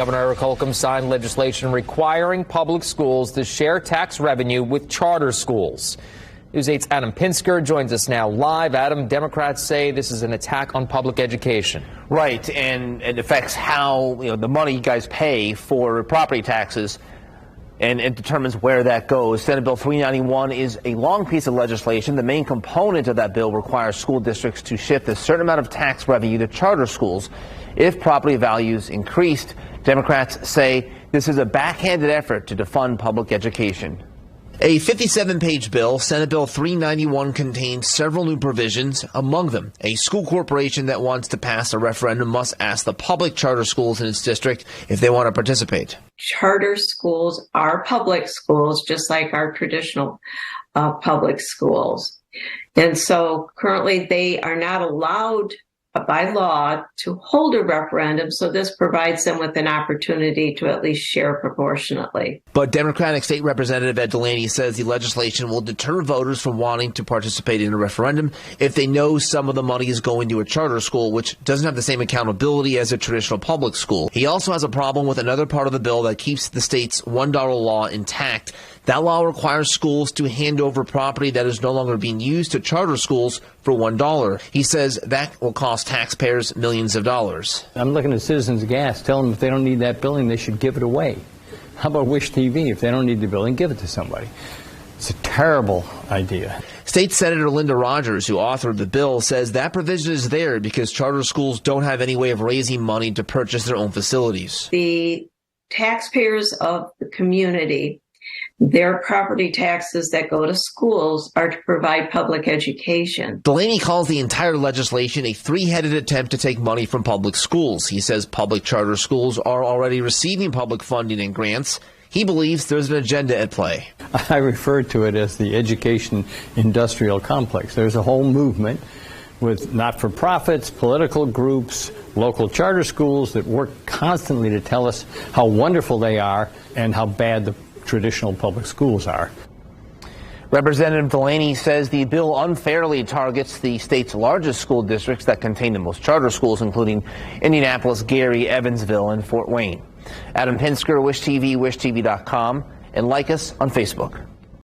Governor Eric Holcomb signed legislation requiring public schools to share tax revenue with charter schools. News 8's Adam Pinsker joins us now live. Adam, Democrats say this is an attack on public education. Right, and it affects how the money you guys pay for property taxes, and it determines where that goes. Senate Bill 391 is a long piece of legislation. The main component of that bill requires school districts to shift a certain amount of tax revenue to charter schools if property values increased. Democrats say this is a backhanded effort to defund public education. A 57-page bill, Senate Bill 391, contains several new provisions. Among them, a school corporation that wants to pass a referendum must ask the public charter schools in its district if they want to participate. Charter schools are public schools, just like our traditional public schools. And so currently they are not allowed by law to hold a referendum, so this provides them with an opportunity to at least share proportionately. But Democratic State Representative Ed Delaney says the legislation will deter voters from wanting to participate in a referendum if they know some of the money is going to a charter school, which doesn't have the same accountability as a traditional public school. He also has a problem with another part of the bill that keeps the state's $1 law intact. That law requires schools to hand over property that is no longer being used to charter schools for $1. He says that will cost taxpayers millions of dollars. I'm looking at Citizens Gas, telling them if they don't need that building, they should give it away. How about Wish TV? If they don't need the building, give it to somebody. It's a terrible idea. State Senator Linda Rogers, who authored the bill, says that provision is there because charter schools don't have any way of raising money to purchase their own facilities. The taxpayers of the community, their property taxes that go to schools are to provide public education. Delaney calls the entire legislation a three-headed attempt to take money from public schools. He says public charter schools are already receiving public funding and grants. He believes there's an agenda at play. I refer to it as the education industrial complex. There's a whole movement with not-for-profits, political groups, local charter schools that work constantly to tell us how wonderful they are and how bad the traditional public schools are. Representative Delaney says the bill unfairly targets the state's largest school districts that contain the most charter schools, including Indianapolis, Gary, Evansville, and Fort Wayne. Adam Pinsker, Wish TV, wishtv.com, and like us on Facebook.